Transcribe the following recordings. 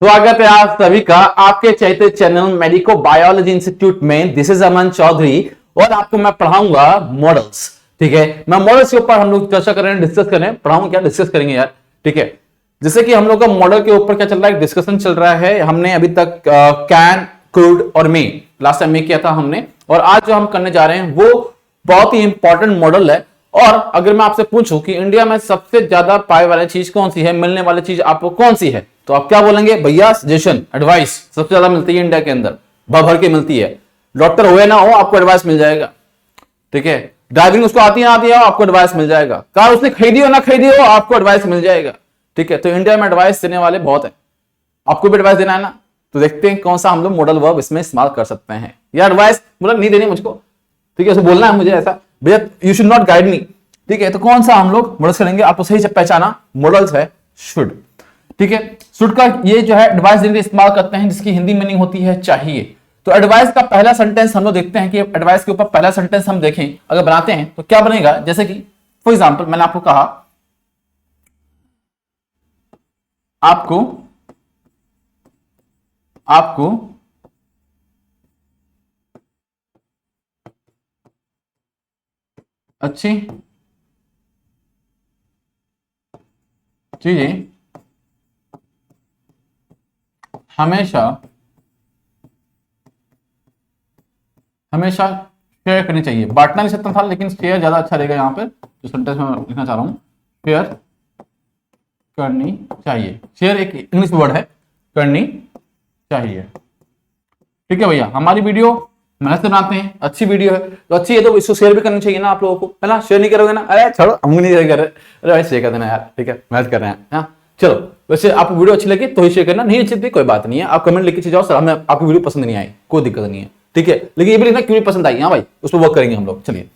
स्वागत है आप सभी का आपके चैत्य चैनल मेडिको बायोलॉजी इंस्टीट्यूट में। दिस इज अमन चौधरी और आपको मैं पढ़ाऊंगा मॉडल्स। ठीक है, मैं मॉडल्स के ऊपर हम लोग चर्चा करें, डिस्कस करें, पढ़ाऊंगा क्या डिस्कस करेंगे यार। ठीक है, जैसे कि हम लोग का मॉडल के ऊपर क्या चल रहा है, डिस्कशन चल रहा है। हमने अभी तक कैन, कुड और मे लास्ट टाइम में किया था हमने, और आज जो हम करने जा रहे हैं वो बहुत ही इंपॉर्टेंट मॉडल है। और अगर मैं आपसे पूछूं कि इंडिया में सबसे ज्यादा पाए वाली चीज कौन सी है, मिलने वाली चीज आपको कौन सी है, तो आप क्या बोलेंगे? भैया सजेशन, एडवाइस सबसे ज्यादा मिलती है इंडिया के अंदर, भर भर के मिलती है। डॉक्टर हुए ना हो आपको एडवाइस मिल जाएगा। ठीक है, ड्राइविंग उसको आती है ना आती है आपको एडवाइस मिल जाएगा। कार उसने खरीदी हो ना खरीदी हो आपको एडवाइस मिल जाएगा। ठीक है, तो इंडिया में एडवाइस देने वाले बहुत है। आपको भी एडवाइस देना है ना, तो देखते हैं कौन सा हम लोग मॉडल वर्ब इसमें इस्तेमाल कर सकते हैं। या एडवाइस मतलब नहीं देनी मुझको, ठीक है, बोलना है मुझे ऐसा, भैया you should not guide me. ठीक है, तो कौन सा हम लोग मॉडल्स करेंगे, आपको सही से पहचाना मॉडल्स है शुड। ठीक है, शुड का ये जो है एडवाइस देने के इस्तेमाल करते हैं, जिसकी हिंदी मीनिंग होती है चाहिए। तो एडवाइस का पहला सेंटेंस हम लोग देखते हैं कि एडवाइस के ऊपर पहला सेंटेंस हम देखें अगर बनाते हैं तो क्या बनेगा। जैसे कि फॉर एग्जांपल मैंने आपको कहा आपको आपको अच्छी चीजें हमेशा हमेशा शेयर करनी चाहिए। बांटना नहीं सकता था लेकिन शेयर ज्यादा अच्छा रहेगा। यहाँ पर जो सेंटेंस में लिखना चाह रहा हूं, शेयर करनी चाहिए। शेयर एक इंग्लिश वर्ड है, करनी चाहिए। ठीक है भैया, हमारी वीडियो मेहनत से बनाते हैं, अच्छी वीडियो है तो अच्छी है तो इसको शेयर भी करनी चाहिए ना आप लोगों को, है ना। शेयर नहीं करोगे ना, अरे छोड़ो हम नहीं शेयर कर रहे, अरे भाई शेयर कर देना यार। ठीक है, मेहनत कर रहे हैं। हाँ चलो, वैसे आपको वीडियो अच्छी लगी तो ही शेयर करना, नहीं अच्छी लगी कोई बात नहीं है, आप कमेंट लिख के जाओ सर हमें आपकी वीडियो पसंद नहीं आई, कोई दिक्कत नहीं है। ठीक है, लेकिन ये भी लिखना क्यों नहीं पसंद आई। हाँ भाई, उस पर वर्क करेंगे हम लोग। चलिए,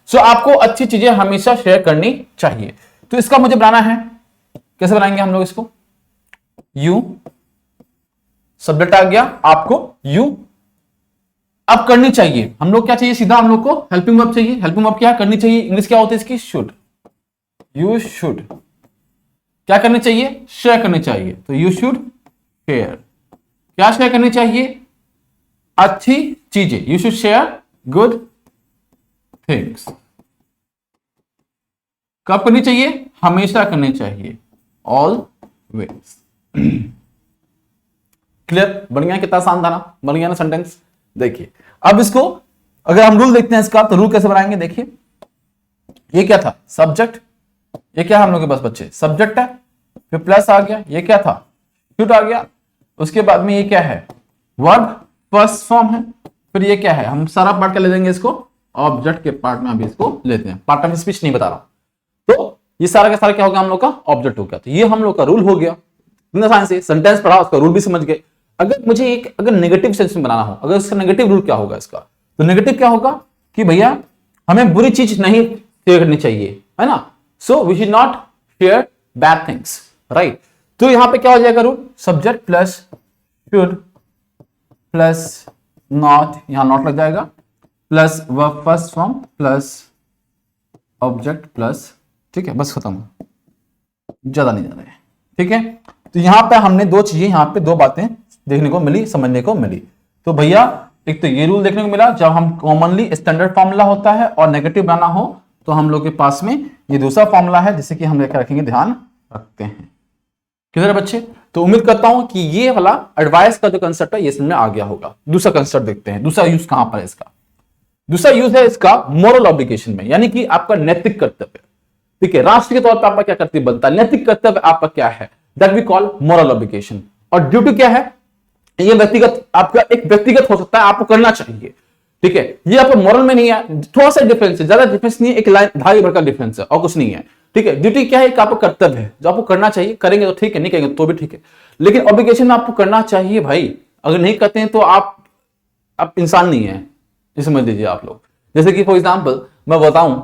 सो आपको अच्छी चीजें हमेशा शेयर करनी चाहिए। तो इसका मुझे बनाना है, कैसे बनाएंगे हम लोग इसको। यू सब्जेक्ट आ गया, आपको यू अब करनी चाहिए। हम लोग क्या चाहिए, सीधा हम लोग को हेल्पिंग वर्ब चाहिए। हेल्पिंग वर्ब क्या करनी चाहिए, इंग्लिश क्या होती है इसकी, शुड। यू शुड क्या करनी चाहिए, शेयर करनी चाहिए। तो यू शुड शेयर, क्या शेयर करनी चाहिए, अच्छी चीजें। You should share good things. कब करनी चाहिए, हमेशा करनी चाहिए, ऑलवेज। क्लियर, बन गया, कितना आसान था ना, बन गया ना सेंटेंस। देखिए अब इसको अगर हम रूल देखते हैं इसका, तो रूल कैसे बनाएंगे। देखिए ये क्या था, सब्जेक्ट, ये क्या है हम लोग के पास बच्चे, सब्जेक्ट है, फिर प्लस आ गया, ये क्या था, शुड आ गया। उसके बाद में ये क्या है, वर्ब फर्स्ट फॉर्म है। फिर ये क्या है, हम सारा पार्ट का ले लेंगे इसको, ऑब्जेक्ट के पार्ट में अभी इसको लेते हैं, पार्ट ऑफ स्पीच नहीं बता रहा। तो ये सारा का सारा क्या होगा, हम लोग का ऑब्जेक्ट हो गया। तो ये हम लोग का रूल हो गया। इतना आसान से सेंटेंस पढ़ा, उसका रूल भी समझ गए। अगर मुझे एक अगर नेगेटिव सेंस में बनाना हो, अगर इसका नेगेटिव रूल क्या होगा इसका, तो नेगेटिव क्या होगा कि भैया हमें बुरी चीज नहीं शेयर करनी चाहिए, है ना। So we should not share bad things, right. तो यहां पे क्या हो जाएगा rule, subject plus should plus not, यहां नॉट लग जाएगा, plus verb first form plus object plus, ठीक है, बस खत्म, ज्यादा नहीं जाना है। ठीक है, तो यहां पे हमने दो चीजें, यहां पे दो बातें देखने को मिली, समझने को मिली। तो भैया एक तो ये रूल देखने को मिला, जब हम कॉमनली स्टैंडर्ड फॉर्मूला होता है और नेगेटिव बनाना हो तो हम लोग के पास में ये दूसरा फॉर्मूला है, जिसे कि हम लेकर रखेंगे, ध्यान रखते हैं। किधर बच्चे, तो उम्मीद करता हूं कि ये वाला एडवाइस का जो कंसेप्ट है ये समझ में आ गया होगा। दूसरा कंसेप्ट देखते हैं, दूसरा यूज कहां पर है इसका। दूसरा यूज है इसका मोरल ऑब्लिगेशन में, यानी कि आपका नैतिक कर्तव्य। ठीक है, राष्ट्र के तौर पर आपका क्या कर्तव्य बनता है, नैतिक कर्तव्य आपका क्या है, that we call moral obligation. और ड्यूटी क्या है, ये व्यक्तिगत, आपका एक व्यक्तिगत हो सकता है, आपको करना चाहिए। ठीक है, ये आपको मॉरल में नहीं है, थोड़ा सा डिफरेंस है, ज्यादा डिफरेंस नहीं है, एक लाइन धागे भर का डिफरेंस है और कुछ नहीं है। ठीक है, ड्यूटी क्या है, एक आपका कर्तव्य है जो आपको करना चाहिए, करेंगे तो ठीक है, नहीं करेंगे तो भी ठीक है, लेकिन ऑब्लिगेशन में आपको करना चाहिए भाई। अगर नहीं करते हैं तो आप इंसान नहीं है, ये समझ लीजिए आप लोग। जैसे कि फॉर एग्जाम्पल मैं बताऊं,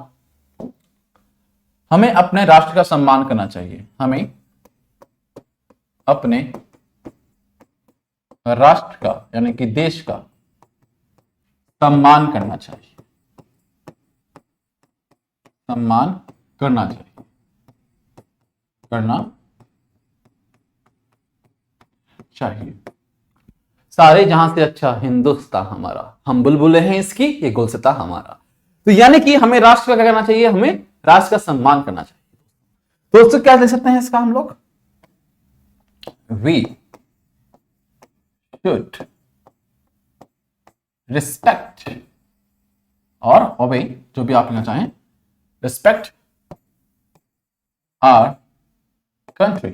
हमें अपने राष्ट्र का सम्मान करना चाहिए, हमें अपने राष्ट्र का यानी कि देश का सम्मान करना चाहिए, सम्मान करना चाहिए, करना चाहिए। सारे जहां से अच्छा हिंदुस्तान हमारा, हम बुलबुलें हैं इसकी, ये गुलसिता हमारा। तो यानी कि हमें राष्ट्र का क्या करना चाहिए, हमें राष्ट्र का सम्मान करना चाहिए। दोस्तों क्या लिख सकते हैं इसका हम लोग, वी शुड रिस्पेक्ट और ओबे, जो भी आप लिखना चाहें, रिस्पेक्ट आवर कंट्री।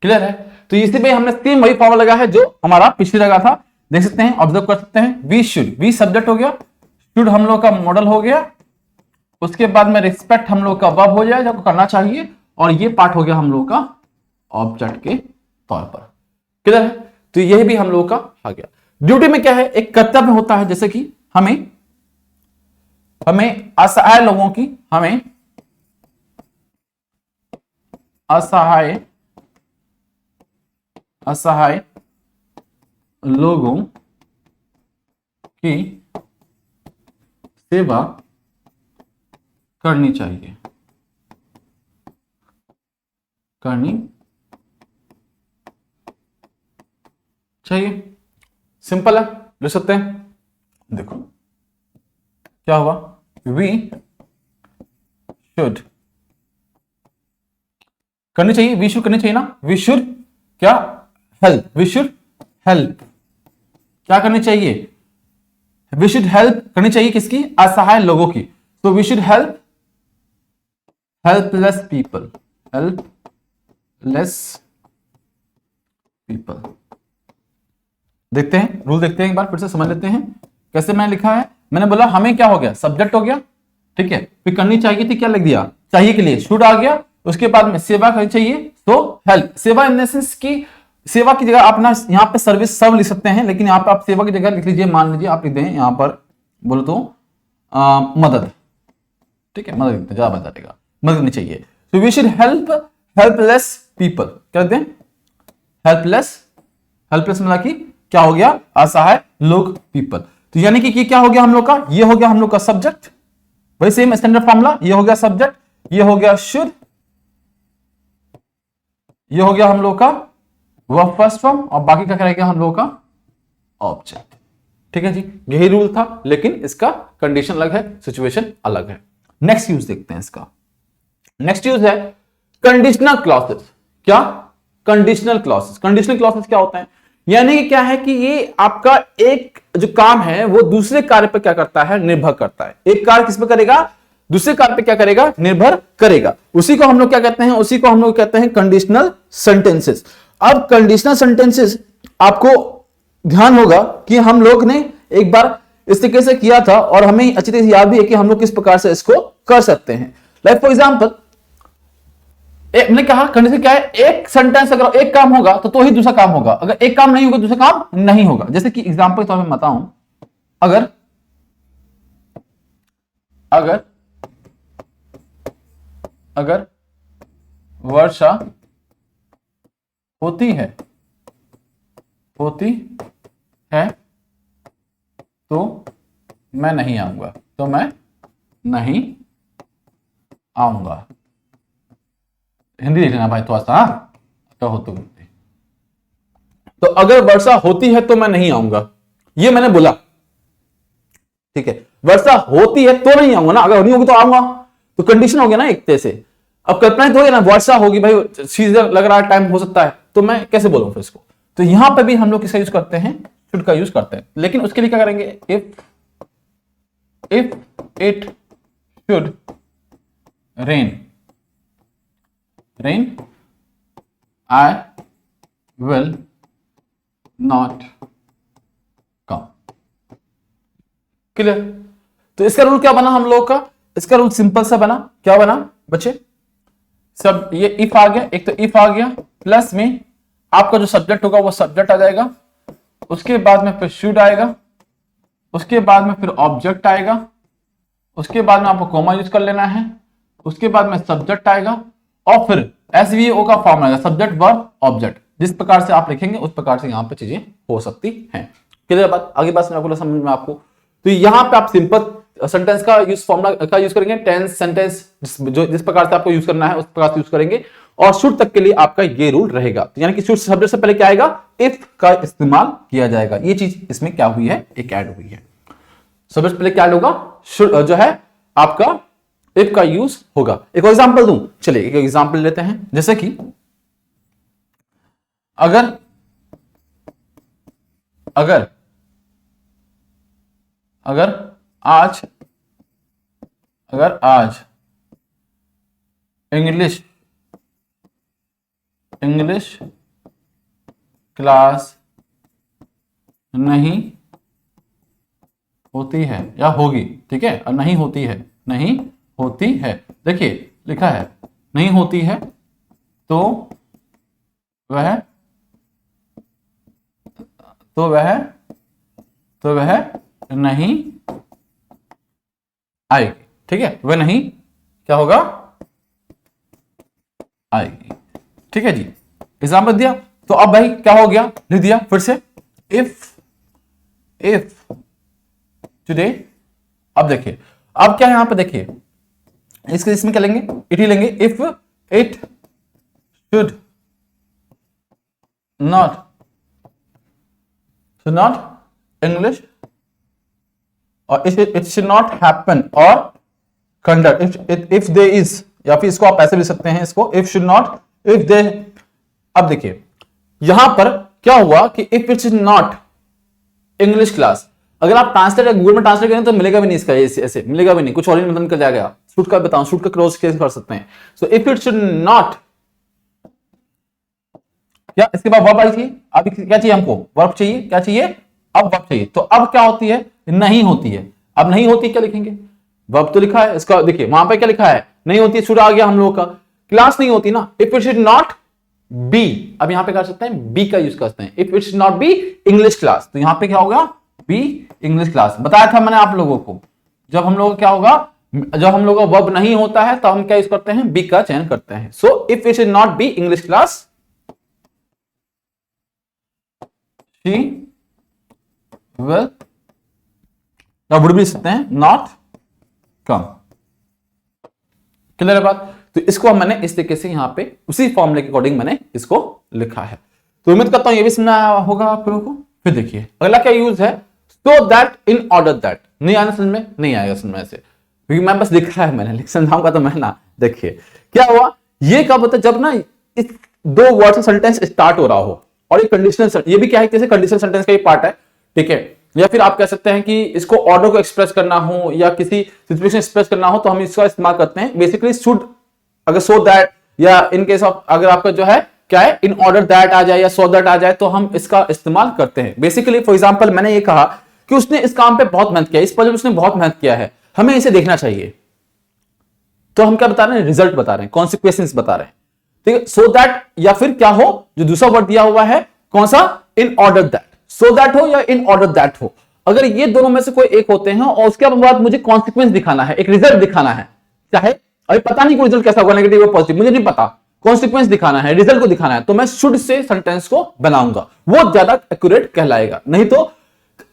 क्लियर है? तो इसी पे हमने सेम वही फॉर्मूला लगा है जो हमारा पिछली लगा था, देख सकते हैं, ऑब्जर्व कर सकते हैं। वी शुड, वी सब्जेक्ट हो गया, शुड हम लोग का मॉडल हो गया, उसके बाद में रिस्पेक्ट हम लोग का वर्ब हो जाए जो करना चाहिए, और ये पार्ट हो गया हम लोग का ऑब्जेक्ट के तौर पर। क्लियर है? तो यही भी हम लोग का आ गया। ड्यूटी में क्या है, एक कर्तव्य होता है, जैसे कि हमें असहाय लोगों की, हमें असहाय लोगों की सेवा करनी चाहिए, सिंपल है, लिख सकते हैं। देखो क्या हुआ, वी शुड करनी चाहिए, वी शुड करनी चाहिए ना, वी शुड क्या, हेल्प, वी शुड हेल्प, क्या करनी चाहिए, वी शुड हेल्प करनी चाहिए किसकी, असहाय लोगों की। तो we should help helpless people, helpless people. देखते हैं रूल, देखते हैं एक बार फिर से समझ लेते हैं कैसे मैंने लिखा है। मैंने बोला हमें क्या हो गया, सब्जेक्ट हो गया, ठीक है, फिर करनी चाहिए थी, क्या लिख दिया, चाहिए के लिए शुड आ गया, उसके बाद में सेवा करनी चाहिए तो हेल्प, सेवा इन द सेंस की, सेवा की जगह आप ना यहाँ पे सर्विस सब लिख सकते हैं, लेकिन यहाँ पे आप सेवा की जगह लिख लीजिए, मान लीजिए आप लिख दें यहाँ पर बोलो तो मदद, ठीक है, मदद ज्यादा बता देगा, मदद करनी चाहिए। तो we should help helpless people, क्या कहते हैं, हेल्पलेस मतलब कि क्या हो गया, असहाय लोग, पीपल। तो यानी कि क्या हो गया हम लोग का, ये हो गया हम लोग का सब्जेक्ट, वही सेम स्टैंडर्ड फॉर्मूला, ये हो गया सब्जेक्ट, ये हो गया शुड, ये हो गया हम लोग का वर्ब फर्स्ट फॉर्म, और बाकी क्या रहेगा हम लोग का ऑब्जेक्ट। ठीक है जी, यही रूल था, लेकिन इसका कंडीशन अलग है, सिचुएशन अलग है। नेक्स्ट यूज देखते हैं इसका। नेक्स्ट यूज है कंडीशनल क्लॉसेस। क्या, कंडीशनल क्लॉसेस। कंडीशनल क्लॉसेस क्या होता है, यानी कि क्या है कि ये आपका एक जो काम है वो दूसरे कार्य पर क्या करता है, निर्भर करता है। एक कार्य किस पे करेगा, दूसरे कार्य पे क्या करेगा, निर्भर करेगा। उसी को हम लोग क्या कहते हैं, उसी को हम लोग कहते हैं कंडीशनल सेंटेंसेस। अब कंडीशनल सेंटेंसेस आपको ध्यान होगा कि हम लोग ने एक बार इस तरीके से किया था, और हमें अच्छी तरह से याद भी है कि हम लोग किस प्रकार से इसको कर सकते हैं। लाइक फॉर एग्जाम्पल, हमने कहा कंडीशन क्या है, एक सेंटेंस अगर एक काम होगा तो ही दूसरा काम होगा, अगर एक काम नहीं होगा दूसरा काम नहीं होगा। जैसे कि एग्जांपल के तौर पर बताऊं, अगर वर्षा होती है तो मैं नहीं आऊंगा, हिंदी लिख लेना भाई थोड़ा सा, क्या हो तो अगर वर्षा होती है तो मैं नहीं आऊंगा, ये मैंने बोला, ठीक है, वर्षा होती है तो नहीं आऊंगा ना, अगर नहीं होगी तो आऊंगा, तो कंडीशन हो गया ना एक तरह से। अब कल्पना तो हो गया ना, वर्षा होगी भाई, सीजन लग रहा है, टाइम हो सकता है, तो मैं कैसे बोलूं फिर इसको। तो यहां पे भी हम लोग किसका यूज करते हैं, शुड का यूज करते हैं, लेकिन उसके लिए क्या करेंगे, if it should rain I will not come. Clear? तो इसका रूल क्या बना हम लोग का, इसका रूल सिंपल सा बना, क्या बना बच्चे, सब ये इफ आ गया, एक तो इफ आ गया, प्लस में आपका जो सब्जेक्ट होगा वो सब्जेक्ट आ जाएगा, उसके बाद में फिर शुड आएगा, उसके बाद में फिर ऑब्जेक्ट आएगा, उसके बाद में आपको कॉमा यूज कर लेना है, उसके बाद में सब्जेक्ट आएगा, और फिर एसवीओ का फॉर्म आएगा, सब्जेक्ट वर्ब ऑब्जेक्ट। जिस प्रकार से आप लिखेंगे उस प्रकार से यहां पे चीजें हो सकती हैं। क्लियर बात, आगे बात समझ में आपको। तो यहां पे आप सिंपल सेंटेंस का यूज, फॉर्मूला का यूज करेंगे, टेंस सेंटेंस जिस प्रकार से आपको यूज करना है उस प्रकार से यूज करेंगे, और शुड तक के लिए आपका ये रूल रहेगा। तो यानी कि शुड सब्जेक्ट से पहले क्या आएगा, इफ का इस्तेमाल किया जाएगा। ये चीज इसमें क्या हुई है, एक ऐड हुई है। सब्जेक्ट पहले क्या ऐड होगा, शुड जो है आपका इफ का यूज होगा। एक एग्जांपल दूं, चलिए एक एग्जांपल लेते हैं। जैसे कि अगर अगर अगर आज इंग्लिश क्लास नहीं होती है या होगी, ठीक है, और नहीं होती है, नहीं होती है, देखिए लिखा है नहीं होती है, तो वह नहीं आएगी, ठीक है, वह नहीं क्या होगा, आएगी, ठीक है जी। एग्जाम्पल दिया, तो अब भाई क्या हो गया, लिख दिया फिर से, इफ टुडे। अब देखिए, अब क्या यहां पे देखिए, इसमें क्या लेंगे, इट ही लेंगे। If it should not English, और इट शुड नॉट हैपन और कंडक्ट, इफ दे इज, या फिर इसको आप ऐसे भी सकते हैं, इसको if should not, if they. अब देखिए यहां पर क्या हुआ कि if it should not English class, अगर आप ट्रांसलेट गूगल में ट्रांसलेट करें तो मिलेगा भी नहीं, इसका ऐसे मिलेगा भी नहीं, कुछ और ही मतलब निकल जाएगा। शुड का बताऊं, शुड का क्रॉस कैसे कर सकते हैं। So if it should not, क्या इसके बाद वर्ब आई थी, अब क्या चाहिए हमको, वर्ब चाहिए, क्या चाहिए, अब वर्ब चाहिए। तो अब क्या होती है, नहीं होती है। अब नहीं होती क्या लिखेंगे, वर्ब तो लिखा है इसका, देखिए वहां पे क्या लिखा है, नहीं होती है, शुड आ गया हम लोग का, क्लास नहीं होती ना, if it should not be, अब यहां पे कर सकते हैं बी का यूज करते हैं, if it should not be English class, तो यहां पे क्या होगा, बी इंग्लिश क्लास। बताया था मैंने आप लोगों को, जब हम लोग क्या होगा, जब हम लोग का वर्ब नहीं होता है तो हम क्या यूज करते हैं, बी का चयन करते हैं। So if it should not be English class, she will, would भी सकते हैं, नॉट कम। क्लियर है बात। तो इसको मैंने इस तरीके से यहां पे उसी फॉर्मूले के अकॉर्डिंग मैंने इसको लिखा है। तो उम्मीद करता हूं ये भी समझ आया होगा आप लोगों को। फिर देखिए अगला क्या यूज है, so that, in order that. नहीं आना समझ में, नहीं आएगा समझ में ऐसे, क्योंकि मैं बस लिखा है मैंने, लिख समझाऊंगा तो मैं ना। देखिए क्या हुआ, ये कब होता है, जब ना इस दो वर्ड से सेंटेंस स्टार्ट हो रहा हो, और ये कंडीशनल, ये भी क्या है, जैसे कंडीशनल सेंटेंस का ही पार्ट है, ठीक है। या फिर आप कह सकते हैं कि इसको ऑर्डर को एक्सप्रेस करना हो या किसी सिचुएशन एक्सप्रेस करना हो तो हम इसका इस्तेमाल करते हैं। बेसिकली शुड, अगर सो दैट, या इन केस ऑफ अगर आपका जो है क्या है, इन ऑर्डर दैट आ जाए या सो दैट आ जाए तो हम इसका इस्तेमाल करते हैं। बेसिकली फॉर एग्जांपल मैंने ये कहा कि उसने इस काम पे बहुत मेहनत किया, इस प्रोजेक्ट उसने बहुत मेहनत किया है, हमें इसे देखना चाहिए, तो हम क्या बता रहे हैं, रिजल्ट बता रहे हैं, कॉन्सिक्वेंसेस बता रहे हैं, ठीक है। सो दैट, या फिर क्या हो, जो दूसरा वर्ड दिया हुआ है कौन सा, in order that, so that हो या इन ऑर्डर दैट हो, अगर ये दोनों में से कोई एक होते हैं और उसके बाद मुझे कॉन्सिक्वेंस दिखाना है, एक रिजल्ट दिखाना है, चाहे अभी पता नहीं कोई रिजल्ट कैसा होगा, नेगेटिव या पॉजिटिव मुझे नहीं पता, कॉन्सिक्वेंस दिखाना है, रिजल्ट को दिखाना है, तो मैं शुड से सेंटेंस को बनाऊंगा, वो ज्यादा एक्यूरेट कहलाएगा। नहीं तो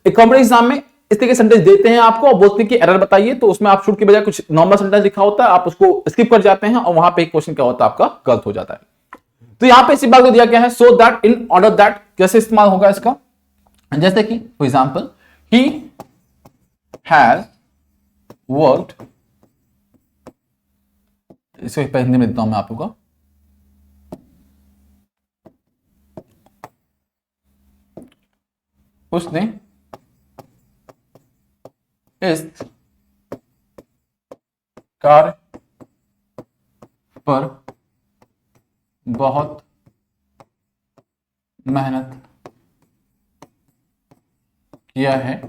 एक कॉम्पिटिटिव एग्जाम में इस तरीके सेंटेंस देते हैं आपको और बोलते हैं कि एरर बताइए, तो उसमें आप शुड की बजाय कुछ नॉर्मल सेंटेंस लिखा होता है, आप उसको स्किप कर जाते हैं और वहां पे एक क्वेश्चन क्या होता है आपका गलत हो जाता है। तो यहां पे इसी बात को दिया गया है, so that, in order that, कैसे इस्तेमाल होगा इसका, जैसे कि for example he has worked, इसको हिंदी में देता हूं मैं आप लोगों को, उसने इस कार्य पर बहुत मेहनत किया है,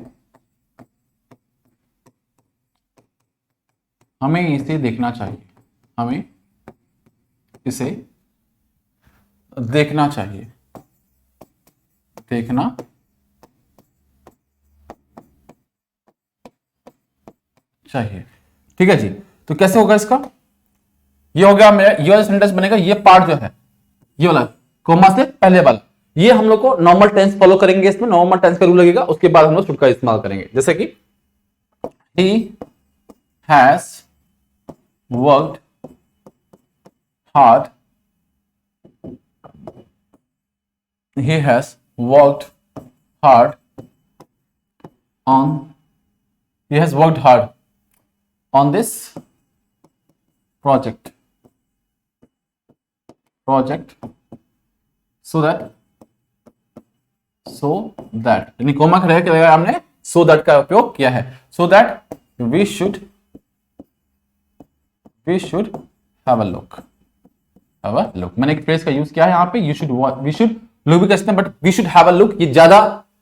हमें इसे देखना चाहिए, हमें इसे देखना चाहिए, देखना चाहिए, ठीक है जी। तो कैसे होगा इसका, ये हो गया मेरा, ये वाला सेंटेंस बनेगा, ये पार्ट जो है ये वाला कोमा से पहले वाला, ये हम लोग को नॉर्मल टेंस फॉलो करेंगे, इसमें नॉर्मल टेंस का रूल लगेगा, उसके बाद हम लोग शुड का इस्तेमाल करेंगे। जैसे कि he has worked hard he has worked hard on he has worked hard on this project so that यानी कोमा का रहेगा हमने so that का उपयोग किया है so that we should have a look मैंने एक फ्रेज का यूज किया है यहाँ पे we should look भी कहते हैं but we should have a look ये ज्यादा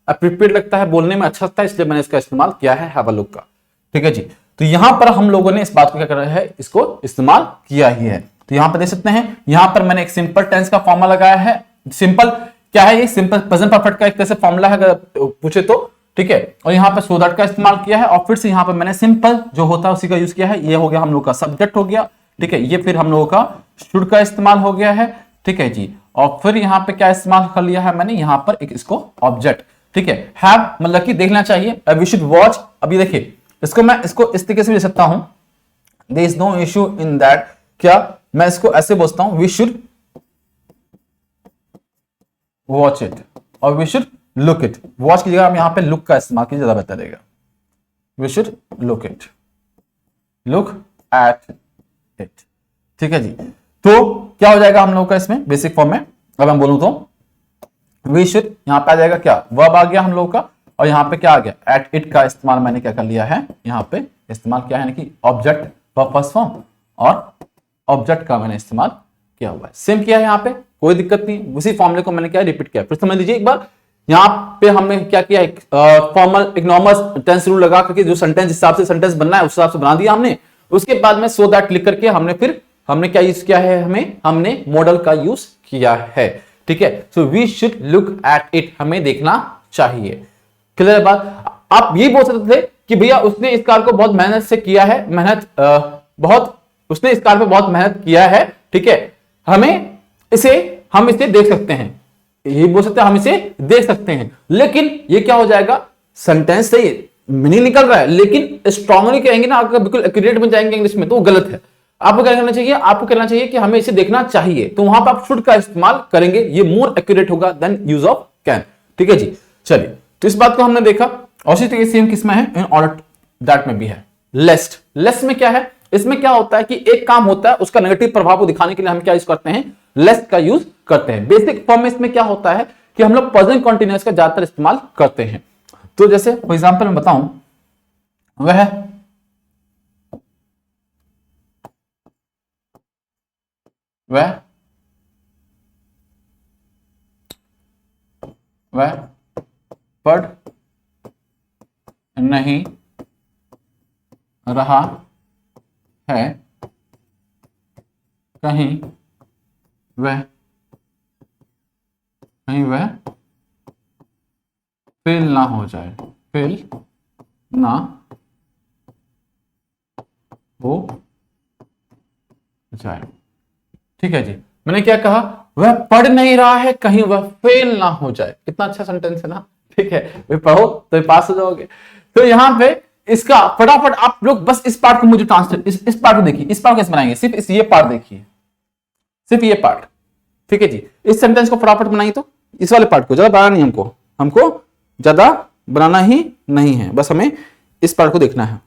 अप्रोप्रिएट लगता है बोलने में अच्छा लगता है इसलिए मैंने इसका इस्तेमाल किया है have a look का ठीक है जी। तो यहां पर हम लोगों ने इस बात को क्या कर रहे हैं इसको इस्तेमाल किया ही है। तो यहां पर देख सकते हैं यहां पर मैंने एक सिंपल टेंस का फॉर्मूला लगाया है। सिंपल क्या है ये सिंपल प्रेजेंट परफेक्ट का एक तरह से फॉर्मूला है अगर पूछे तो ठीक है। और यहां पर सो दैट का इस्तेमाल किया है और फिर से यहां पर मैंने सिंपल जो होता है उसी का यूज किया है। ये हो गया हम लोग का सब्जेक्ट हो गया ठीक है। ये फिर हम लोगों का शुड का इस्तेमाल हो गया है ठीक है जी। और फिर यहां पे क्या इस्तेमाल कर लिया है मैंने यहां पर एक इसको ऑब्जेक्ट ठीक है। हैव मतलब कि देखना चाहिए वी शुड वॉच। अभी देखिए इसको मैं इसको इस तरीके से भी ले सकता हूं there is no issue in that. क्या मैं इसको ऐसे बोलता हूं वी शुड वॉच इट और we should look it. Watch की जगह हम यहां पे लुक का इस्तेमाल कीजिए ज्यादा बेहतर रहेगा। We should look it look at it ठीक है जी। तो क्या हो जाएगा हम लोग का इसमें बेसिक फॉर्म में अगर मैं बोलूं तो वी शुड यहां पे आ जाएगा क्या वर्ब आ गया हम लोग का और यहां पे क्या आ गया एट इट का इस्तेमाल मैंने क्या कर लिया है यहां पे इस्तेमाल किया है कि ऑब्जेक्ट फर्स्ट फॉर्म और ऑब्जेक्ट का मैंने इस्तेमाल किया हुआ है। सेम किया है यहां पे कोई दिक्कत नहीं। उसी फॉर्मूले को मैंने क्या रिपीट किया फिर समझ लीजिए एक बार। यहां पे हमने क्या किया एक फॉर्मल एक नॉर्मल टेंस रूल लगा करके जो सेंटेंस हिसाब से सेंटेंस बनना है उस हिसाब से बना दिया हमने। उसके बाद में सो दैट लिख करके हमने क्या यूज किया है हमने मॉडल का यूज किया है ठीक है। So we should look at it हमें देखना चाहिए। क्लियर बात। आप ये बोल सकते थे कि भैया उसने इस कार को बहुत मेहनत से किया है उसने इस कार पे बहुत मेहनत किया है ठीक है। हम इसे देख सकते हैं ये बोल सकते हैं हम इसे देख सकते हैं। लेकिन ये क्या हो जाएगा सेंटेंस से मीनिंग निकल रहा है लेकिन स्ट्रांगली कहेंगे ना आपका बिल्कुल एक्यूरेट बन जाएंगे इंग्लिश में तो वो गलत है। आपको क्या करना चाहिए आपको कहना चाहिए कि हमें इसे देखना चाहिए तो वहां पर आप शुड का इस्तेमाल करेंगे ये मोर एक्यूरेट होगा देन यूज ऑफ कैन ठीक है जी। चलिए तो इस बात को हमने देखा और इसी तरीके से सेम किसमें है इन ऑर्डर दैट में भी है लेस्ट। लेस्ट में क्या है इसमें क्या होता है कि एक काम होता है उसका नेगेटिव प्रभाव को दिखाने के लिए हम क्या यूज करते हैं लेस्ट का यूज करते हैं। बेसिक फॉर्म में इसमें क्या होता है कि हम लोग प्रेजेंट कंटीन्यूअस का ज्यादातर इस्तेमाल करते हैं। तो जैसे फॉर एग्जांपल मैं बताऊं वह पढ़ नहीं रहा है कहीं वह फेल ना हो जाए ठीक है जी। मैंने क्या कहा वह पढ़ नहीं रहा है कहीं वह फेल ना हो जाए। कितना अच्छा सेंटेंस है ना ठीक है। वे पढ़ो तो पास हो जाओगे। तो यहां पे इसका फटाफट आप लोग बस इस पार्ट को मुझे ट्रांसलेट इस पार्ट को देखिए। इस पार्ट कैसे बनाएंगे सिर्फ ये पार्ट देखिए सिर्फ ये पार्ट ठीक है जी। इस सेंटेंस को फटाफट बनाइए तो इस वाले पार्ट को ज्यादा बनाना नहीं हमको ज्यादा बनाना ही नहीं है बस हमें इस पार्ट को देखना है।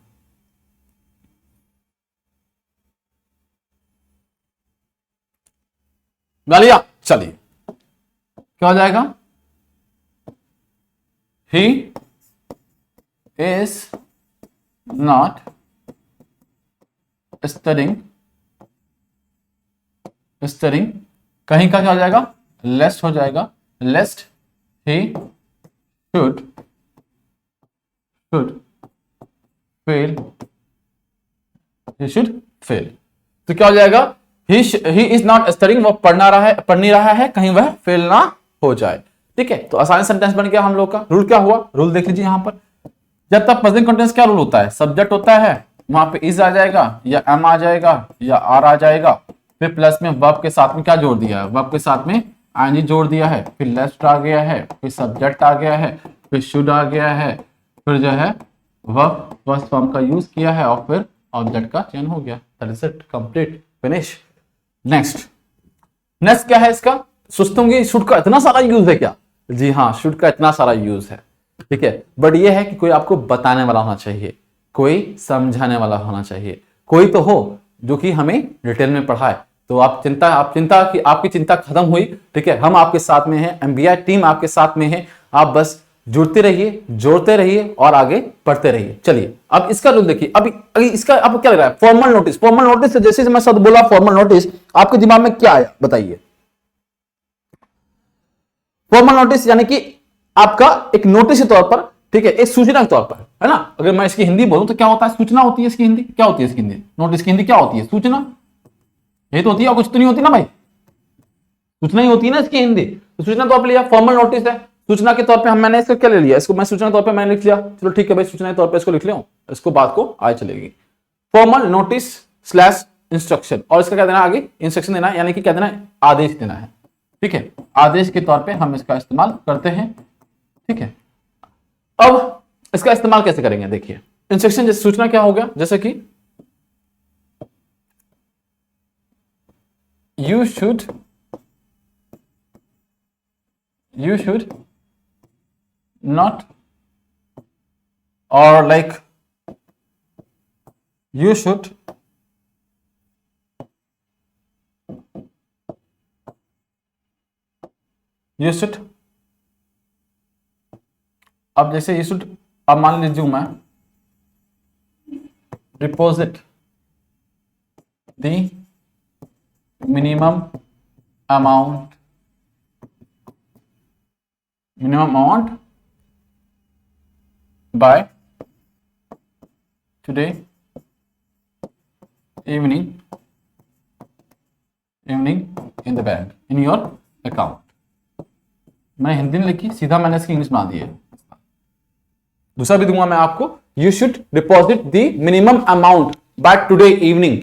डालिया चलिए क्या हो जाएगा ही इज नॉट स्टडिंग कहीं का क्या हो जाएगा लेस्ट हो जाएगा लेस्ट ही शुड फेल। तो क्या हो जाएगा ही इज नॉट स्टडिंग वो पढ़ नहीं रहा है कहीं वह फेल ना हो जाए ठीक है। तो आसानी सेंटेंस बन गया हम लोग का। रूल क्या हुआ रूल देख लीजिए यहां पर जब तक प्रेजेंट कंटीन्यूअस क्या रूल होता है सब्जेक्ट होता है वहां पे इज आ जाएगा या एम आ जाएगा या आर आ जाएगा फिर प्लस में वर्ब के साथ में क्या जोड़ दिया है वर्ब के साथ में आईएनजी जोड़ दिया है फिर लेस्ट आ गया है फिर सब्जेक्ट आ गया है फिर शुड आ गया है फिर जो है वर्ब फर्स्ट फॉर्म का यूज किया है और फिर ऑब्जेक्ट का चयन हो गया। That is it complete finish. Next क्या है इसका सोचते होंगे शुड का इतना सारा यूज है क्या? जी हाँ, शुड का इतना सारा यूज है, ठीक है। बट ये है कि कोई आपको बताने वाला होना चाहिए, कोई समझाने वाला होना चाहिए, कोई तो हो जो कि हमें डिटेल में पढ़ाए। तो आप चिंता की आपकी चिंता खत्म हुई, ठीक है। हम आपके साथ में हैं, एमबीआई टीम आपके साथ में है। आप बस जुड़ते रहिए, जोड़ते रहिए और आगे बढ़ते रहिए। चलिए अब इसका रूल देखिए। अभी इसका आपको क्या लग रहा है? फॉर्मल नोटिस, फॉर्मल नोटिस से जैसे मैं शब्द बोला फॉर्मल नोटिस, आपके दिमाग में क्या आया बताइए? फॉर्मल नोटिस यानी कि आपका एक नोटिस के तौर पर, ठीक है, एक सूचना के तौर पर, है ना। अगर मैं इसकी हिंदी बोलूं तो क्या होता है? सूचना होती है। इसकी हिंदी क्या होती है? इसकी हिंदी नोटिस की हिंदी क्या होती है? सूचना। ये तो होती है और कुछ तो नहीं होती ना भाई, सूचना ही होती है ना इसकी हिंदी। तो सूचना तौर पर लिया, फॉर्मल नोटिस है। सूचना के तौर पे मैंने इसको क्या ले लिया? इसको मैं सूचना के तौर पे मैंने लिख लिया। चलो ठीक है भाई, सूचना के तौर पे इसको लिख लिया, इसको बात को आगे चलेगी। फॉर्मल नोटिस स्लैश इंस्ट्रक्शन, और इसका क्या देना आगे? इंस्ट्रक्शन देना, यानी कि क्या देना है? आदेश देना है, ठीक है। आदेश के तौर पे हम इसका इस्तेमाल करते हैं, ठीक है। अब इसका इस्तेमाल कैसे करेंगे देखिए। इंस्ट्रक्शन जैसे सूचना क्या हो गया? जैसे कि you should not, or like you should अब जैसे you should, अब मान लीजिए मैं deposit the minimum amount by today evening in the bank in your account। मैं हिंदी में लिखी, सीधा मैंने इसकी इंग्लिश बना दी है। दूसरा भी दूंगा मैं आपको, you should deposit the minimum amount by today evening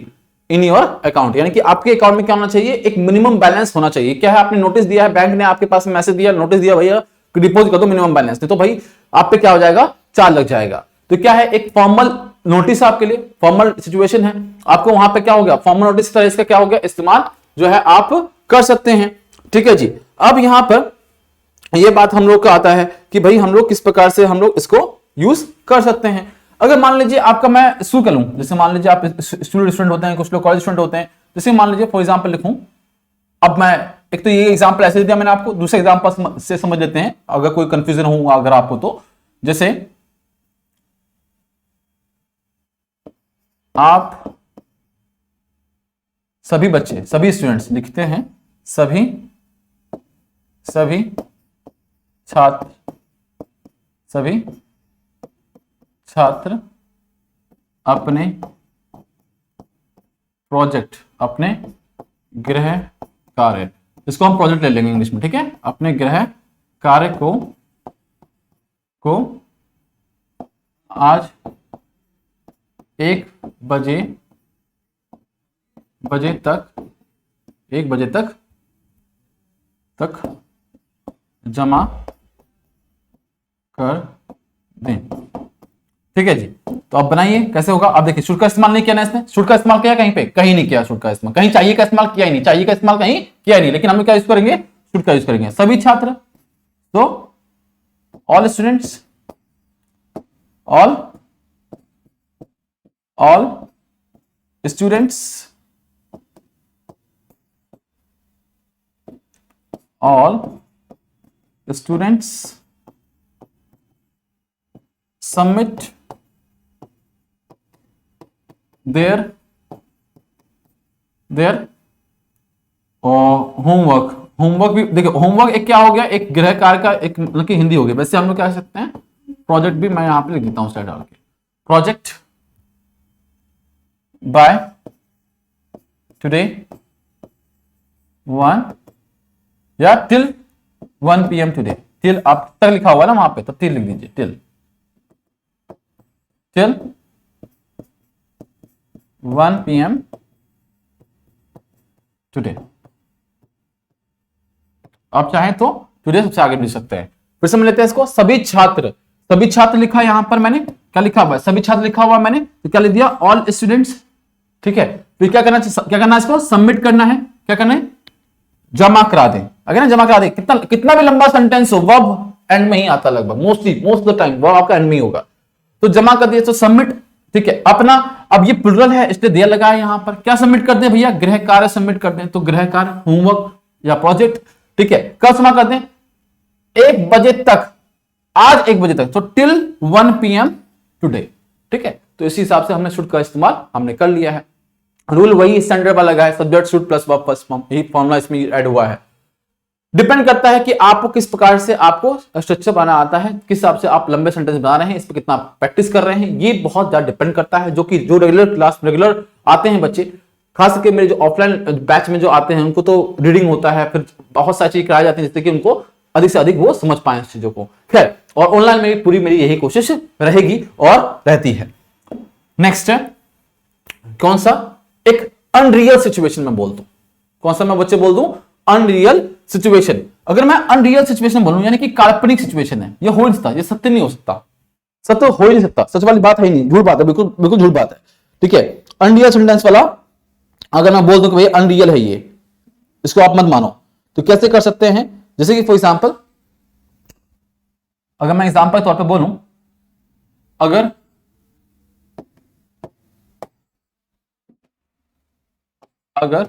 in your account, यानी कि आपके अकाउंट में क्या होना चाहिए? एक मिनिमम बैलेंस होना चाहिए। क्या है? आपने नोटिस दिया है, बैंक ने आपके पास मैसेज दिया, नोटिस दिया भैया डिपॉजिट कर दो मिनिमम बैलेंस, नहीं तो भाई आप पे क्या हो जाएगा? चार्ज लग जाएगा। तो क्या है? एक फॉर्मल नोटिस आपके लिए, फॉर्मल सिचुएशन है, आपको वहां पे क्या हो गया? फॉर्मल नोटिस की तरह इसका क्या हो गया? इस्तेमाल जो है आप कर सकते हैं, ठीक है जी। अब यहां पर यह बात हम लोग का आता है कि भाई हम लोग किस प्रकार से हम लोग इसको यूज कर सकते हैं। अगर मान लीजिए आपका मैं शुरू कर लूं, जैसे मान लीजिए आप स्टूडेंट होते हैं, कुछ लोग कॉलेज स्टूडेंट होते हैं, जैसे मान लीजिए फॉर एग्जांपल लिखूं। अब मैं एक तो ये एग्जांपल ऐसे दिया मैंने आपको, दूसरे एग्जांपल से समझ लेते हैं अगर कोई कंफ्यूजन हो अगर आपको तो। जैसे आप सभी बच्चे, सभी स्टूडेंट्स लिखते हैं, सभी छात्र अपने प्रोजेक्ट, अपने गृह कार्य, इसको हम प्रोजेक्ट ले लेंगे इंग्लिश में, ठीक है। अपने गृह कार्य को आज 1 बजे तक जमा कर दें, ठीक है जी। तो अब बनाइए कैसे होगा। अब देखिए शुड का इस्तेमाल नहीं किया ना इसने, शुड का इस्तेमाल किया कहीं पे? कहीं नहीं किया शुड का इस्तेमाल। कहीं चाहिए का इस्तेमाल किया ही नहीं, चाहिए का इस्तेमाल कहीं किया ही नहीं, लेकिन हम क्या यूज करेंगे? शुड का यूज करेंगे। सभी छात्र, तो all students, all students submit their homework भी देखिए, होमवर्क एक क्या हो गया? एक गृह कार्य का एक मतलब की हिंदी हो गई। वैसे हम लोग क्या कर सकते हैं? प्रोजेक्ट भी मैं यहां पे लिख देता हूं स्लाइड डाल के, प्रोजेक्ट बाय टुडे 1 या टिल 1 PM टुडे। टिल आप तक लिखा हुआ ना वहां पे, तो टिल लिख दीजिए, टिल 1 PM टुडे। आप चाहें तो टुडे सबसे आगे भी लिख सकते हैं। फिर से लेते हैं इसको, सभी छात्र लिखा यहां पर मैंने, क्या लिखा हुआ है? सभी छात्र लिखा हुआ मैंने, तो क्या लिख दिया? ऑल स्टूडेंट्स, ठीक है। फिर क्या करना है इसको? सबमिट करना है। क्या करना है? जमा करा दें, अगर ना जमा करा दे, कितना कितना भी लंबा सेंटेंस हो वर्ब एंड में ही आता लगभग, मोस्ट द टाइम वर्ब आपका एंड में ही होगा। तो जमा कर दिए तो सबमिट, ठीक है अपना। अब ये प्लुरल है इसलिए दिया लगा है यहां पर, क्या सबमिट कर दें भैया, गृह कार्य सबमिट कर दें। तो गृह कार्य, होमवर्क या प्रोजेक्ट, ठीक है कब जमा कर दें, 1 बजे तक, आज 1 बजे तक, तो टिल 1 PM टुडे, ठीक है। तो इसी हिसाब से हमने शुड का इस्तेमाल हमने कर लिया है। रूल वही स्टैंडर्ड वाला लगा है, subject should plus verb plus form, यही फॉर्मूला इसमें ऐड हुआ है। डिपेंड करता है कि आपको किस प्रकार से आपको स्ट्रक्चर बनाना आता है, किस हिसाब से आप लंबे सेंटेंस बना रहे हैं, इस पर कितना प्रैक्टिस कर रहे हैं, ये बहुत ज्यादा डिपेंड करता है। जो रेगुलर क्लास रेगुलर आते हैं बच्चे, खास करके मेरे जो ऑफलाइन बैच में जो आते हैं उनको तो रीडिंग होता है, फिर बहुत सारी चीजें कराई जाती है जिससे कि उनको अधिक से अधिक वो समझ पाए इस चीजों को। खैर, और ऑनलाइन में पूरी मेरी यही कोशिश रहेगी और रहती है। नेक्स्ट है कौन सा, एक अनरियल सिचुएशन में बोल दूं, कौन सा मैं बच्चे बोल दूं, अनरियल सिचुएशन। अगर मैं अनरियल सिचुएशन बोलूं यानी कि काल्पनिक सिचुएशन है, ये हो नहीं सकता, ये सत्य नहीं हो सकता, सत्य हो ही नहीं सकता, सच वाली बात है ही नहीं, झूठ बात है, बिल्कुल बिल्कुल झूठ बात है, ठीक है। अनरियल सेंटेंस वाला अगर मैं बोल दूं कि भाई अनरियल है ये, इसको आप मत मानो, तो कैसे कर सकते हैं, जैसे कि फॉर एग्जांपल अगर मैं एग्जांपल के तौर पे बोलूं, अगर अगर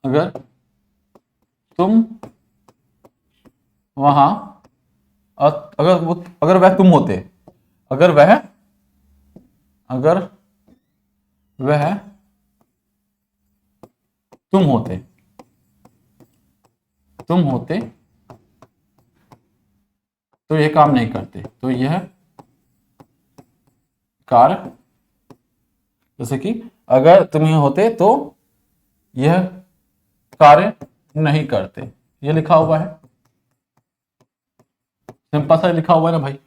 अगर तुम वहां, अगर वह तुम होते, अगर वह तुम होते तो यह काम नहीं करते, तो यह कार्य, जैसे कि अगर तुम यहाँ होते तो यह कार्य नहीं करते, ये लिखा हुआ है, सिंपल सा लिखा हुआ है ना भाई।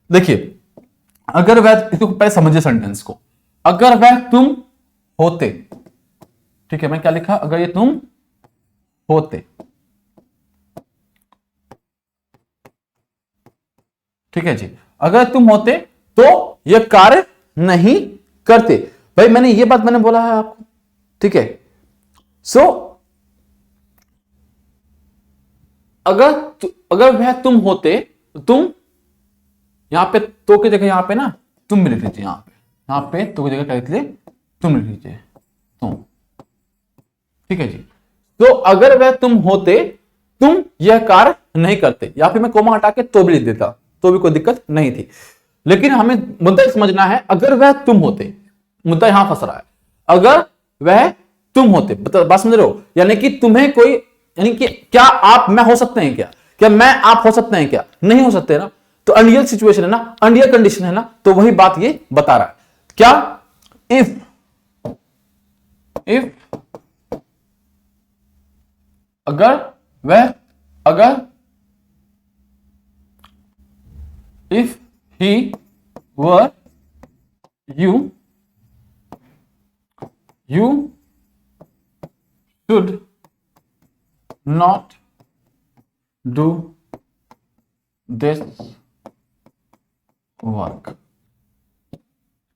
देखिए अगर वह, इसको पहले समझिए सेंटेंस को, अगर वह तुम होते, ठीक है, मैं क्या लिखा, अगर ये तुम होते, ठीक है जी, अगर तुम होते तो यह कार्य नहीं करते। भाई मैंने ये बात मैंने बोला है आपको, ठीक है। सो अगर वह तुम होते, तुम यहां पे तो की जगह यहां पे ना तुम भी लिख लीजिए, यहां पे तो की जगह क्या लिख लीजिए, तुम लिख लीजिए, तुम, ठीक है जी। तो अगर वह तुम होते, तुम यह कार्य नहीं करते, या फिर मैं कोमा हटा के तो भी लिख देता, तो भी कोई दिक्कत नहीं थी। लेकिन हमें मुद्दा समझना है, अगर वह तुम होते, मुद्दा यहां फंस रहा है, अगर वह तुम होते, बात समझ रहे हो, यानी कि तुम्हें कोई, यानी कि क्या आप मैं हो सकते हैं, क्या मैं आप हो सकते हैं, क्या नहीं हो सकते ना, तो अनरियल सिचुएशन है ना, अनरियल कंडीशन है ना, तो वही बात ये बता रहा है। क्या, if if he were you should not do this work,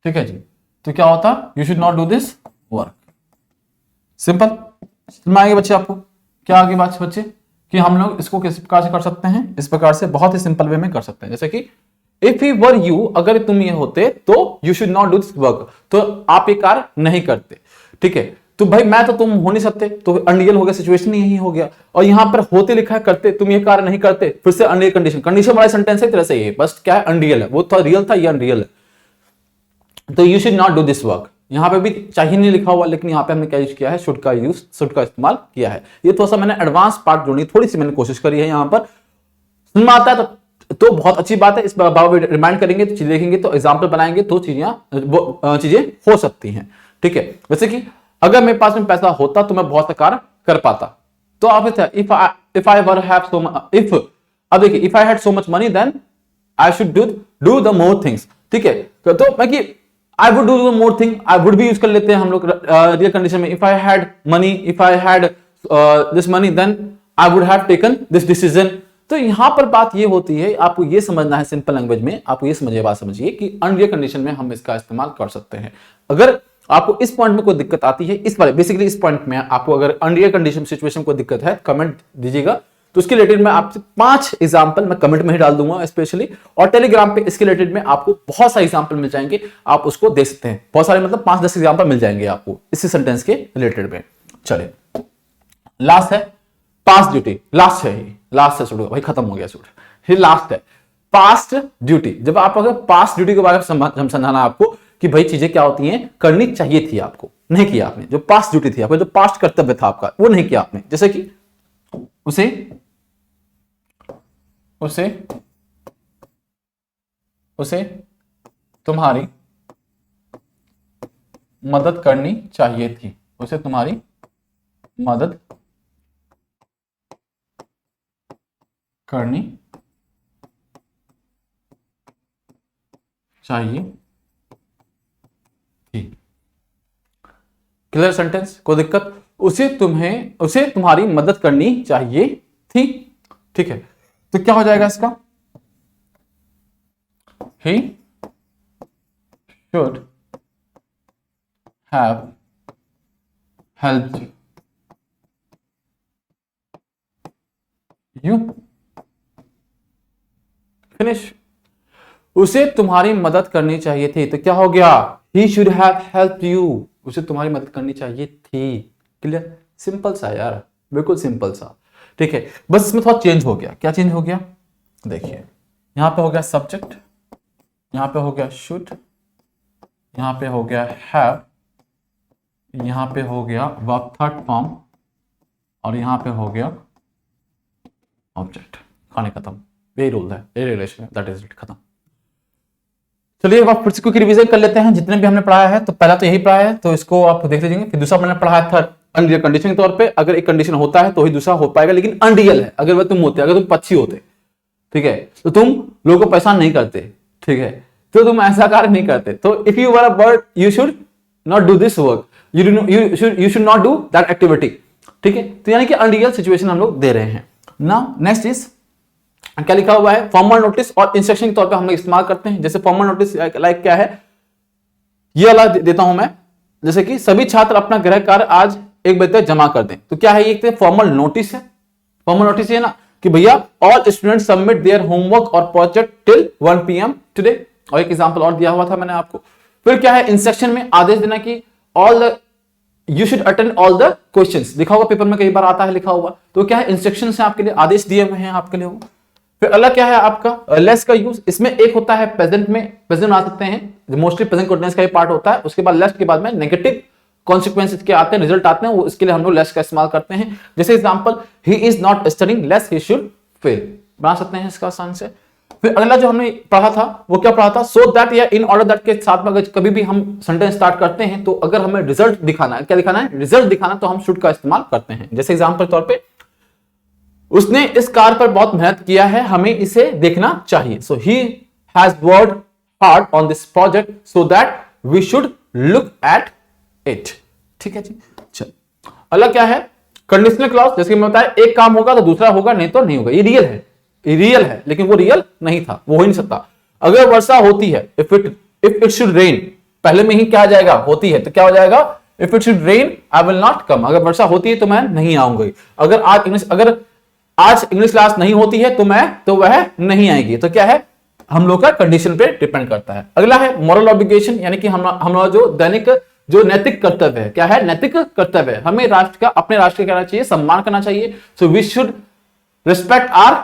ठीक है जी। तो क्या होता, you should not do this work, simple. समझ आएंगे बच्चे आपको, क्या आगे बात बच्चे, कि हम लोग इसको किस प्रकार से कर सकते हैं, इस प्रकार से बहुत ही सिंपल वे में कर सकते हैं, जैसे कि इफ ही वर यू, अगर तुम ये होते तो you should not do this work, तो आप ये कार्य नहीं करते, ठीक है। तो भाई मैं तो तुम हो नहीं सकते, तो अनरियल हो गया, सिचुएशन यही हो गया, और यहां पर होते लिखा है करते, तुम ये कार्य नहीं करते, फिर से अनरियल कंडीशन वाला सेंटेंस है, तरह से ये बस क्या है, अनरियल है, वो था रियल था, ये अनरियल है। तो you should not do this work, यहां पे भी चाहिए नहीं लिखा हुआ, लेकिन यहां पे हमने क्या यूज किया है, शुड का इस्तेमाल किया है। ये थोड़ा सा मैंने एडवांस पार्ट जोड़नी थोड़ी सी मैंने कोशिश करी है, यहां पर समझ में आता है तो बहुत अच्छी बात है। इस बार रिमाइंड करेंगे तो चीजें देखेंगे, तो एग्जाम्पल बनाएंगे तो चीजें हो सकती हैं, ठीक है। वैसे कि अगर मेरे पास में पैसा होता तो मैं बहुत सा कार्य कर पाता, तो आप if I were have so much, if, अब देखिए, if I had so much money then I should do the more things, ठीक है। तो मैं कि I would do more thing, I would भी यूज कर लेते हैं हम लोग रियल कंडीशन में, if I had money, if I had this money then I would have taken this decision. तो यहां पर बात ये होती है, आपको ये समझना है सिंपल लैंग्वेज में, आपको ये समझिए, बात समझिए कि अनरियल कंडीशन में हम इसका इस्तेमाल कर सकते हैं। अगर आपको इस पॉइंट में कोई दिक्कत आती है, इस बारे बेसिकली इस पॉइंट में आपको अगर अनरियल कंडीशन सिचुएशन को दिक्कत है, कमेंट दीजिएगा, तो उसके रिलेटेड मैं आपसे 5 एग्जांपल मैं कमेंट में ही डाल दूंगा स्पेशली, और टेलीग्राम पे इसके रिलेटेड में आपको बहुत सारे एग्जांपल मिल जाएंगे, आप उसको देख सकते हैं। बहुत सारे मतलब 5-10 एग्जांपल मिल जाएंगे आपको इसी सेंटेंस के रिलेटेड में। चलिए लास्ट है पास्ट ड्यूटी, लास्ट है शुरू भाई, खत्म हो गया शुरू, ये लास्ट है पास्ट ड्यूटी। जब आप अगर पास्ट ड्यूटी के बारे में समझाना आपको कि भाई चीजें क्या होती हैं, करनी चाहिए थी आपको, नहीं किया आपने, जो पास्ट ड्यूटी थी आपका, जो पास्ट कर्तव्य था आपका, वो नहीं किया आपने। जैसे कि उसे तुम्हारी मदद करनी चाहिए थी, उसे तुम्हारी मदद करनी चाहिए थी। क्लियर सेंटेंस, कोई दिक्कत? उसे तुम्हारी मदद करनी चाहिए थी, ठीक है। तो क्या हो जाएगा इसका, he should have helped you finish। उसे तुम्हारी मदद करनी चाहिए थी, तो क्या हो गया, he should have helped you, उसे तुम्हारी मदद करनी चाहिए थी। क्लियर, सिंपल सा यार, बिल्कुल सिंपल सा, ठीक है। बस इसमें थोड़ा चेंज हो गया। क्या चेंज हो गया, देखिए यहां पे हो गया सब्जेक्ट, यहां पे हो गया शुड, यहां पे हो गया हैव, यहां पे हो गया वर्ब थर्ड फॉर्म, और यहां पे हो गया ऑब्जेक्ट। खाने खत्म, यही रूल है, यही रिलेशन है, दैट इज इट, खत्म। चलिए आप फिर से क्विक रिवीजन कर लेते हैं जितने भी हमने पढ़ाया है। तो पहला तो यही पढ़ाया है, तो इसको आप देख लीजिए। फिर दूसरा मैंने पढ़ाया था अनरियल कंडीशन के तौर पे, अगर एक कंडीशन होता है तो ही दूसरा हो पाएगा, लेकिन अनरियल है। अगर वह तुम होते, अगर तुम पक्षी होते, ठीक है, तो तुम लोगों को परेशान नहीं करते, ठीक है, तो तुम ऐसा कार्य नहीं करते। तो if you were a bird you should not do this work, you should not do that activity, ठीक है। तो यानी कि अनरियल सिचुएशन हम लोग दे रहे हैं। नाउ नेक्स्ट इज क्या लिखा हुआ है, फॉर्मल नोटिस और इंस्ट्रक्शन के तौर पे हम लोग इस्तेमाल करते हैं। जैसे फॉर्मल नोटिस लाइक क्या है, ये वाला देता हूं मैं, जैसे कि सभी छात्र अपना गृह कार्य आज 1 बजे तक जमा कर दें। तो क्या है, ये फॉर्मल नोटिस है। फॉर्मल नोटिस ये ना कि भैया all students submit their homework और प्रोजेक्ट टिल 1 PM टुडे, और एक एग्जांपल और दिया हुआ था मैंने आपको। फिर क्या है, इंस्ट्रक्शन में आदेश देना कि you should attend all the questions, लिखा होगा पेपर में, कई बार आता है लिखा हुआ। तो क्या है, इंस्ट्रक्शन से आपके लिए आदेश दिए हुए हैं आपके लिए। फिर अलग क्या है आपका लेस का यूज, इसमें एक होता है प्रेजेंट में, प्रेजेंट आ सकते हैं, मोस्टली प्रेजेंट कंटीन्यूअस का ही पार्ट होता है। उसके बाद लेस के बाद में नेगेटिव कॉन्सिक्वेंसेस के आते हैं, रिजल्ट आते हैं, वो इसके लिए हम लोग लेस का इस्तेमाल करते हैं। जैसे example, he is not studying less he should fail, बना सकते हैं इसका आसान से। फिर अगला जो हमने पढ़ा था वो क्या पढ़ा था, सो दैट या इन ऑर्डर दैट के साथ में अगर कभी भी हम सेंटेंस स्टार्ट करते हैं तो अगर हमें रिजल्ट दिखाना है, क्या दिखाना है, रिजल्ट दिखाना, तो हम शुड का इस्तेमाल करते हैं। जैसे एग्जांपल के तौर पे, उसने इस कार पर बहुत मेहनत किया है, हमें इसे देखना चाहिए। So he has worked hard on this project so that we should look at it, ठीक है जी। चल अलग क्या है, कंडीशनल क्लॉज, जैसे मैं बताया एक काम होगा तो दूसरा होगा, नहीं तो नहीं होगा। ये रियल है, ये रियल है, लेकिन वो रियल नहीं था, वो हो ही नहीं सकता। अगर वर्षा होती है, इफ इट शुड रेन, पहले में ही क्या आ जाएगा, होती है, तो क्या हो जाएगा, if it should rain I will not come, अगर वर्षा होती है तो मैं नहीं आऊंगी। अगर आज इंग्लिश क्लास नहीं होती है तो वह नहीं आएगी। तो क्या है, हम लोग का कंडीशन पे डिपेंड करता है। अगला है मॉरल ऑब्लिगेशन, यानी कि हमारा जो दैनिक जो नैतिक कर्तव्य है, क्या है, नैतिक कर्तव्य है, हमें राष्ट्र का, अपने राष्ट्र का करना चाहिए, सम्मान करना चाहिए। So we should respect our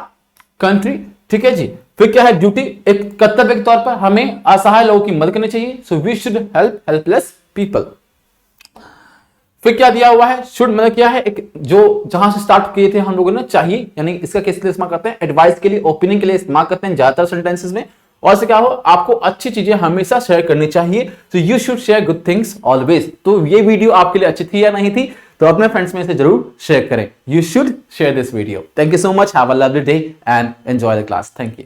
country, ठीक है जी। फिर क्या है, ड्यूटी, एक कर्तव्य के तौर पर हमें असहाय लोगों की मदद करनी चाहिए। So we should help helpless people. फिर क्या दिया हुआ है, शुड मतलब क्या है, एक जो जहां से स्टार्ट किए थे हम लोगों ने, चाहिए, यानी इसका किस लिए इस्तेमाल करते हैं, एडवाइस के लिए, ओपिनियन के लिए इस्तेमाल करते हैं ज्यादातर सेंटेंसेस में। और से क्या हो, आपको अच्छी चीजें हमेशा शेयर करनी चाहिए। तो you should share good things always. तो ये वीडियो आपके लिए अच्छी थी या नहीं थी, तो अपने फ्रेंड्स में से जरूर शेयर करें। You should share this video. Thank you so much, have a lovely day and enjoy the class. Thank you.